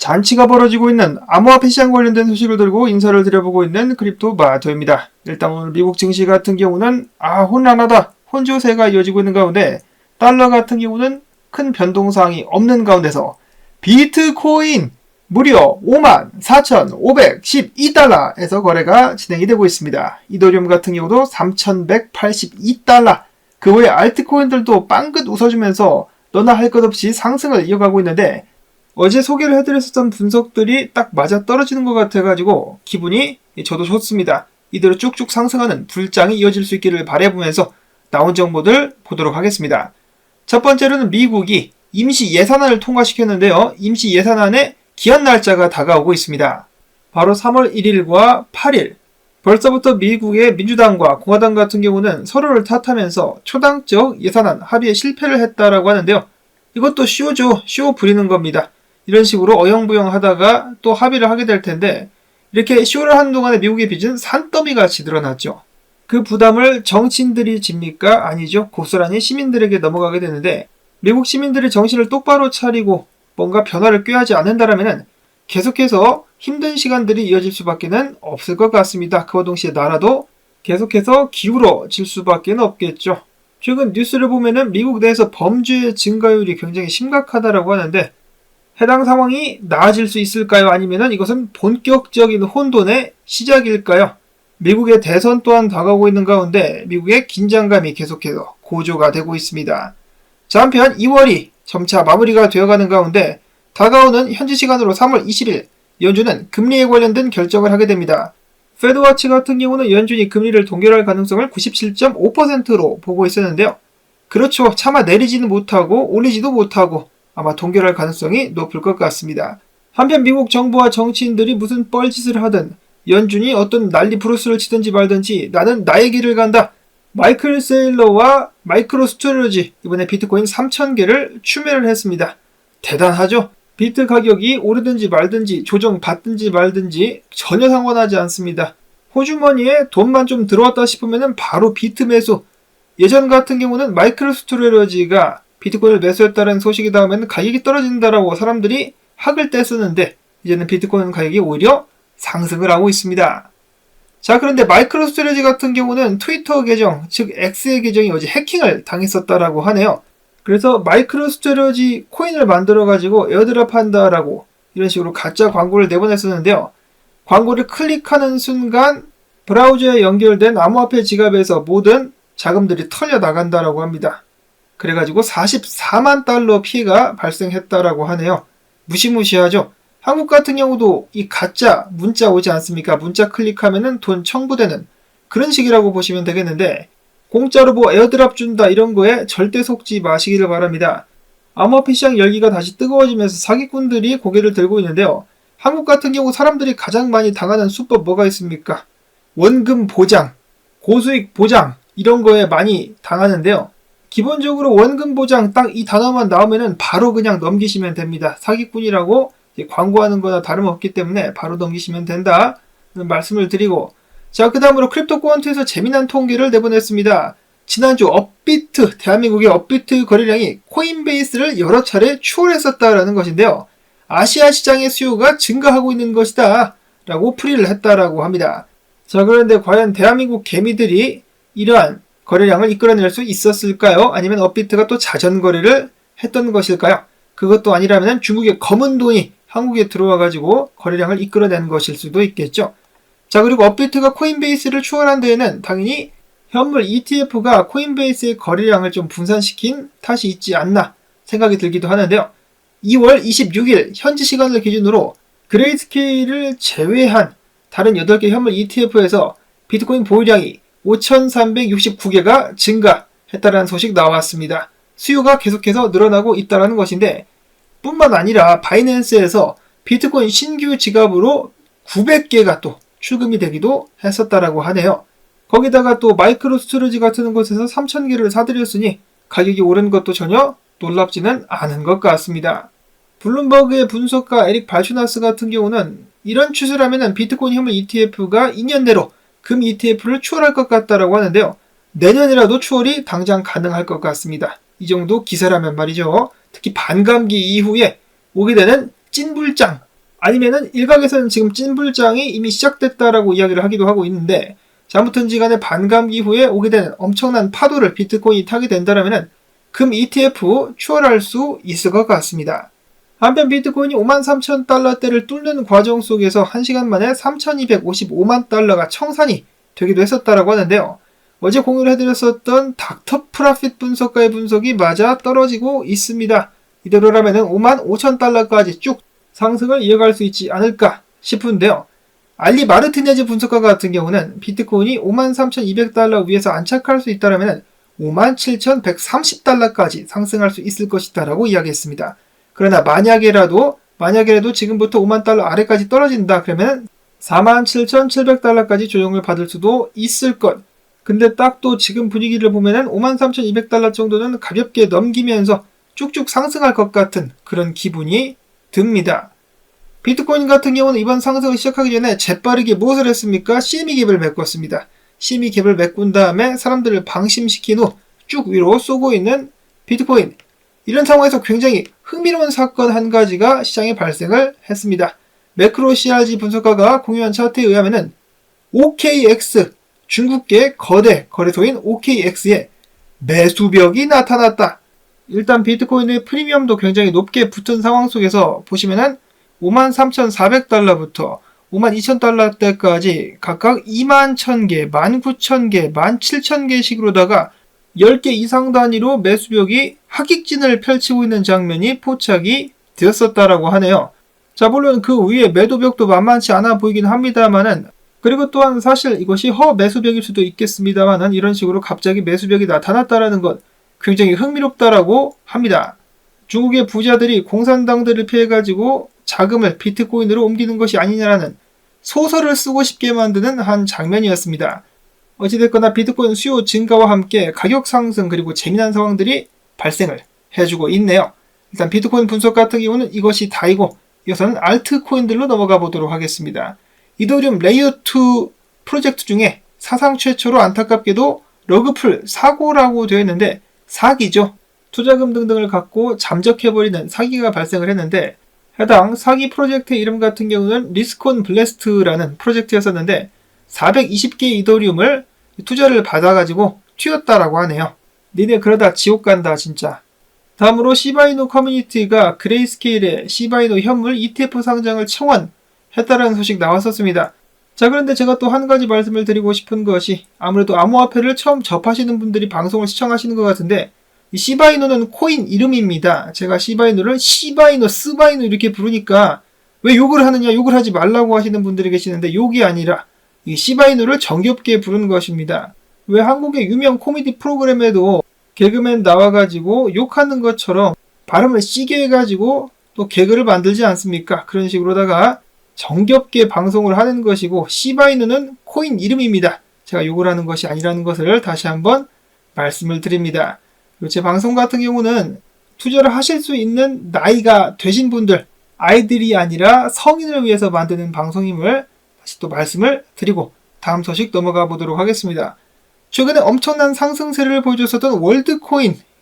잔치가 벌어지고 있는 암호화폐 시장 관련된 소식을 들고 인사를 드려보고 있는 크립토 마토입니다. 일단 오늘 미국 증시 같은 경우는 혼란하다, 혼조세가 이어지고 있는 가운데 달러 같은 경우는 큰 변동사항이 없는 가운데서 비트코인 무려 54,512달러에서 거래가 진행이 되고 있습니다. 이더리움 같은 경우도 3,182달러, 그 외 알트코인들도 빵긋 웃어주면서 너나 할 것 없이 상승을 이어가고 있는데 어제 소개를 해드렸었던 분석들이 딱 맞아 떨어지는 것 같아가지고 기분이 저도 좋습니다. 이대로 쭉쭉 상승하는 불장이 이어질 수 있기를 바라보면서 나온 정보들 보도록 하겠습니다. 첫 번째로는 미국이 임시 예산안을 통과시켰는데요. 임시 예산안의 기한 날짜가 다가오고 있습니다. 바로 3월 1일과 8일. 벌써부터 미국의 민주당과 공화당 같은 경우는 서로를 탓하면서 초당적 예산안 합의에 실패를 했다라고 하는데요. 이것도 쇼죠. 쇼 부리는 겁니다. 이런 식으로 어영부영 하다가 또 합의를 하게 될 텐데 이렇게 쇼를 하는 동안에 미국의 빚은 산더미같이 늘어났죠. 그 부담을 정치인들이 집니까? 아니죠. 고스란히 시민들에게 넘어가게 되는데 미국 시민들이 정신을 똑바로 차리고 뭔가 변화를 꾀하지 않는다라면 계속해서 힘든 시간들이 이어질 수밖에 없을 것 같습니다. 그와 동시에 나라도 계속해서 기울어질 수밖에 없겠죠. 최근 뉴스를 보면은 미국 내에서 범죄의 증가율이 굉장히 심각하다라고 하는데 해당 상황이 나아질 수 있을까요? 아니면은 이것은 본격적인 혼돈의 시작일까요? 미국의 대선 또한 다가오고 있는 가운데 미국의 긴장감이 계속해서 고조가 되고 있습니다. 자, 한편 2월이 점차 마무리가 되어가는 가운데 다가오는 현지 시간으로 3월 20일 연준은 금리에 관련된 결정을 하게 됩니다. 페드워치 같은 경우는 연준이 금리를 동결할 가능성을 97.5%로 보고 있었는데요. 그렇죠. 차마 내리지는 못하고 올리지도 못하고 아마 동결할 가능성이 높을 것 같습니다. 한편 미국 정부와 정치인들이 무슨 뻘짓을 하든 연준이 어떤 난리 브루스를 치든지 말든지 나는 나의 길을 간다. 마이클 세일러와 마이크로 스토리지 이번에 비트코인 3,000개를 추매를 했습니다. 대단하죠? 비트 가격이 오르든지 말든지 조정받든지 말든지 전혀 상관하지 않습니다. 호주머니에 돈만 좀 들어왔다 싶으면 바로 비트 매수. 예전 같은 경우는 마이크로 스토리지가 비트코인을 매수했다는 소식이 나오면 가격이 떨어진다라고 사람들이 학을 떼쓰는데 이제는 비트코인 가격이 오히려 상승을 하고 있습니다. 자, 그런데 마이크로 스토리지 같은 경우는 트위터 계정, 즉 X의 계정이 어제 해킹을 당했었다라고 하네요. 그래서 마이크로 스토리지 코인을 만들어가지고 에어드랍 한다라고 이런 식으로 가짜 광고를 내보냈었는데요. 광고를 클릭하는 순간 브라우저에 연결된 암호화폐 지갑에서 모든 자금들이 털려 나간다라고 합니다. 그래가지고 44만 달러 피해가 발생했다라고 하네요. 무시무시하죠? 한국 같은 경우도 이 가짜 문자 오지 않습니까? 문자 클릭하면은 돈 청구되는 그런 식이라고 보시면 되겠는데 공짜로 뭐 에어드랍 준다 이런 거에 절대 속지 마시기를 바랍니다. 암호화폐 시장 열기가 다시 뜨거워지면서 사기꾼들이 고개를 들고 있는데요. 한국 같은 경우 사람들이 가장 많이 당하는 수법 뭐가 있습니까? 원금 보장, 고수익 보장 이런 거에 많이 당하는데요. 기본적으로 원금 보장 딱 이 단어만 나오면은 바로 그냥 넘기시면 됩니다. 사기꾼이라고 광고하는 거나 다름없기 때문에 바로 넘기시면 된다 말씀을 드리고 자, 그 다음으로 크립토 퀀트에서 재미난 통계를 내보냈습니다. 지난주 업비트, 대한민국의 업비트 거래량이 코인베이스를 여러 차례 추월했었다라는 것인데요. 아시아 시장의 수요가 증가하고 있는 것이다 라고 풀이를 했다라고 합니다. 자, 그런데 과연 대한민국 개미들이 이러한 거래량을 이끌어낼 수 있었을까요? 아니면 업비트가 또 자전거래를 했던 것일까요? 그것도 아니라면 중국의 검은 돈이 한국에 들어와가지고 거래량을 이끌어낸 것일 수도 있겠죠. 자, 그리고 업비트가 코인베이스를 추월한 데에는 당연히 현물 ETF가 코인베이스의 거래량을 좀 분산시킨 탓이 있지 않나 생각이 들기도 하는데요. 2월 26일 현지 시간을 기준으로 그레이스케일을 제외한 다른 8개 현물 ETF에서 비트코인 보유량이 5,369개가 증가했다는 소식 나왔습니다. 수요가 계속해서 늘어나고 있다는 것인데 뿐만 아니라 바이낸스에서 비트코인 신규 지갑으로 900개가 또 출금이 되기도 했었다라고 하네요. 거기다가 또 마이크로 스토리지 같은 곳에서 3,000개를 사들였으니 가격이 오른 것도 전혀 놀랍지는 않은 것 같습니다. 블룸버그의 분석가 에릭 발슈나스 같은 경우는 이런 추세라면 비트코인 현물 ETF가 2년 내로 금 ETF를 추월할 것 같다라고 하는데요. 내년이라도 추월이 당장 가능할 것 같습니다. 이 정도 기세라면 말이죠. 특히 반감기 이후에 오게 되는 찐불장, 아니면은 일각에서는 지금 찐불장이 이미 시작됐다라고 이야기를 하기도 하고 있는데, 자, 아무튼지 간에 반감기 후에 오게 되는 엄청난 파도를 비트코인이 타게 된다면은 금 ETF 추월할 수 있을 것 같습니다. 한편 비트코인이 53,000달러대를 뚫는 과정 속에서 1시간 만에 3,255만 달러가 청산이 되기도 했었다라고 하는데요. 어제 공유를 해드렸었던 닥터 프라핏 분석가의 분석이 맞아 떨어지고 있습니다. 이대로라면 55,000달러까지 쭉 상승을 이어갈 수 있지 않을까 싶은데요. 알리 마르티네즈 분석가 같은 경우는 비트코인이 53,200달러 위에서 안착할 수 있다면 57,130달러까지 상승할 수 있을 것이다라고 이야기했습니다. 그러나 만약에라도 지금부터 5만 달러 아래까지 떨어진다 그러면 47,700달러까지 조정을 받을 수도 있을 것. 근데 딱 또 지금 분위기를 보면은 53,200달러 정도는 가볍게 넘기면서 쭉쭉 상승할 것 같은 그런 기분이 듭니다. 비트코인 같은 경우는 이번 상승을 시작하기 전에 재빠르게 무엇을 했습니까? CME 갭을 메꿨습니다. CME 갭을 메꾼 다음에 사람들을 방심시킨 후 쭉 위로 쏘고 있는 비트코인. 이런 상황에서 굉장히 흥미로운 사건 한 가지가 시장에 발생을 했습니다. 매크로 CRG 분석가가 공유한 차트에 의하면은 OKX, 중국계 거대 거래소인 OKX에 매수벽이 나타났다. 일단 비트코인의 프리미엄도 굉장히 높게 붙은 상황 속에서 보시면은 53,400달러부터 52,000달러대까지 각각 21,000개, 19,000개, 17,000개 식으로다가 10개 이상 단위로 매수벽이 하객진을 펼치고 있는 장면이 포착이 되었었다라고 하네요. 자, 물론 그 위에 매도벽도 만만치 않아 보이긴 합니다만은, 그리고 또한 사실 이것이 허매수벽일 수도 있겠습니다만은, 이런 식으로 갑자기 매수벽이 나타났다라는 것 굉장히 흥미롭다라고 합니다. 중국의 부자들이 공산당들을 피해가지고 자금을 비트코인으로 옮기는 것이 아니냐라는 소설을 쓰고 싶게 만드는 한 장면이었습니다. 어찌됐거나 비트코인 수요 증가와 함께 가격 상승 그리고 재미난 상황들이 발생을 해주고 있네요. 일단 비트코인 분석 같은 경우는 이것이 다이고, 이어서는 알트코인들로 넘어가 보도록 하겠습니다. 이더리움 레이어2 프로젝트 중에 사상 최초로 안타깝게도 러그풀 사고라고 되어 있는데 사기죠. 투자금 등등을 갖고 잠적해버리는 사기가 발생을 했는데, 해당 사기 프로젝트의 이름 같은 경우는 리스콘 블래스트라는 프로젝트였었는데 420개의 이더리움을 투자를 받아가지고 튀었다라고 하네요. 니네 그러다 지옥 간다 진짜. 다음으로 시바이노 커뮤니티가 그레이스케일의 시바이노 현물 ETF 상장을 청원했다라는 소식 나왔었습니다. 자, 그런데 제가 또 한 가지 말씀을 드리고 싶은 것이, 아무래도 암호화폐를 처음 접하시는 분들이 방송을 시청하시는 것 같은데, 이 시바이노는 코인 이름입니다. 제가 시바이노를 시바이노, 스바이노 이렇게 부르니까 왜 욕을 하느냐, 욕을 하지 말라고 하시는 분들이 계시는데, 욕이 아니라 이 시바이노를 정겹게 부르는 것입니다. 왜 한국의 유명 코미디 프로그램에도 개그맨 나와가지고 욕하는 것처럼 발음을 시게 해가지고 또 개그를 만들지 않습니까? 그런 식으로다가 정겹게 방송을 하는 것이고, 시바이노는 코인 이름입니다. 제가 욕을 하는 것이 아니라는 것을 다시 한번 말씀을 드립니다. 그리고 제 방송 같은 경우는 투자를 하실 수 있는 나이가 되신 분들, 아이들이 아니라 성인을 위해서 만드는 방송임을 다시 또 말씀을 드리고 다음 소식 넘어가 보도록 하겠습니다. 최근에 엄청난 상승세를 보여줬었던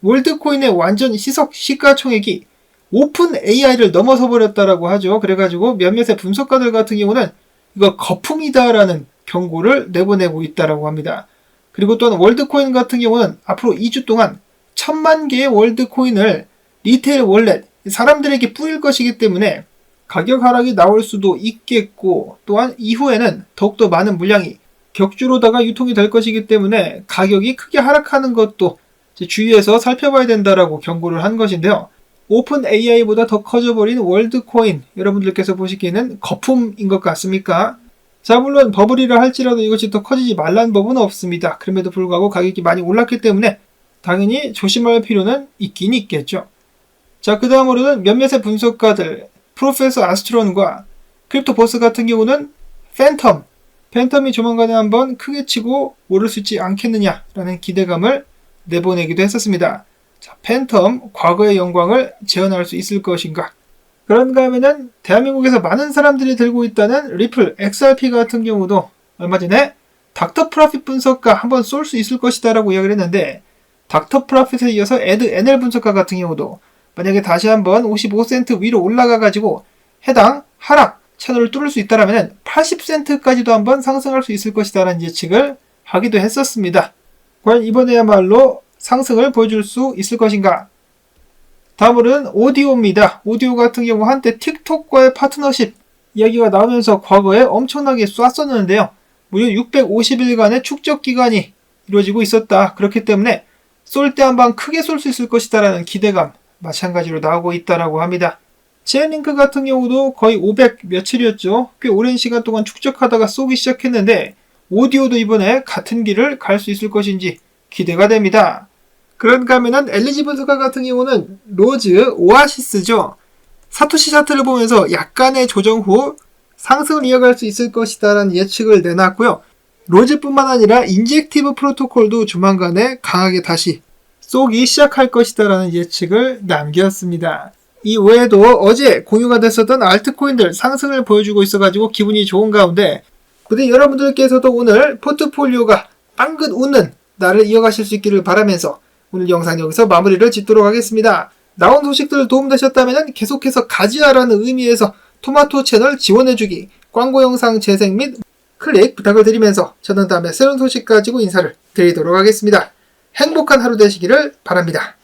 월드코인의 완전 시가총액이 오픈 AI를 넘어서 버렸다라고 하죠. 그래가지고 몇몇의 분석가들 같은 경우는 이거 거품이다라는 경고를 내보내고 있다라고 합니다. 그리고 또한 월드코인 같은 경우는 앞으로 2주 동안 1000만 개의 월드코인을 리테일 월렛, 사람들에게 뿌릴 것이기 때문에 가격 하락이 나올 수도 있겠고, 또한 이후에는 더욱더 많은 물량이 격주로다가 유통이 될 것이기 때문에 가격이 크게 하락하는 것도 주의해서 살펴봐야 된다라고 경고를 한 것인데요. 오픈 AI보다 더 커져버린 월드코인, 여러분들께서 보시기에는 거품인 것 같습니까? 자, 물론 버블이라 할지라도 이것이 더 커지지 말라는 법은 없습니다. 그럼에도 불구하고 가격이 많이 올랐기 때문에 당연히 조심할 필요는 있긴 있겠죠. 자, 그 다음으로는 몇몇의 분석가들, 프로페서 아스트론과 크립토보스 같은 경우는 팬텀이 조만간에 한번 크게 치고 오를 수 있지 않겠느냐라는 기대감을 내보내기도 했었습니다. 자, 팬텀, 과거의 영광을 재현할 수 있을 것인가? 그런가 하면은 대한민국에서 많은 사람들이 들고 있다는 리플, XRP 같은 경우도 얼마 전에 닥터 프라핏 분석가 한번 쏠 수 있을 것이다 라고 이야기를 했는데, 닥터 프라핏에 이어서 NL 분석가 같은 경우도 만약에 다시 한번 55센트 위로 올라가가지고 해당 하락 채널을 뚫을 수 있다면 80센트까지도 한번 상승할 수 있을 것이다 라는 예측을 하기도 했었습니다. 과연 이번에야말로 상승을 보여줄 수 있을 것인가? 다음으로는 오디오입니다. 오디오 같은 경우 한때 틱톡과의 파트너십 이야기가 나오면서 과거에 엄청나게 쐈었는데요. 무려 650일간의 축적 기간이 이루어지고 있었다. 그렇기 때문에 쏠 때 한 방 크게 쏠 수 있을 것이다 라는 기대감 마찬가지로 나오고 있다라고 합니다. 체인링크 같은 경우도 거의 500 며칠이었죠. 꽤 오랜 시간 동안 축적하다가 쏘기 시작했는데 오디오도 이번에 같은 길을 갈 수 있을 것인지 기대가 됩니다. 그런가 하면은 엘리지블스가 같은 경우는 로즈 오아시스죠. 사토시 차트를 보면서 약간의 조정 후 상승을 이어갈 수 있을 것이다 라는 예측을 내놨고요. 로즈뿐만 아니라 인젝티브 프로토콜도 조만간에 강하게 다시 쏘기 시작할 것이다 라는 예측을 남겼습니다. 이 외에도 어제 공유가 됐었던 알트코인들 상승을 보여주고 있어가지고 기분이 좋은 가운데 부디 여러분들께서도 오늘 포트폴리오가 빵긋 웃는 날을 이어가실 수 있기를 바라면서 오늘 영상 여기서 마무리를 짓도록 하겠습니다. 나온 소식들 도움되셨다면 계속해서 가지야라는 의미에서 토마토 채널 지원해주기, 광고 영상 재생 및 클릭 부탁을 드리면서 저는 다음에 새로운 소식 가지고 인사를 드리도록 하겠습니다. 행복한 하루 되시기를 바랍니다.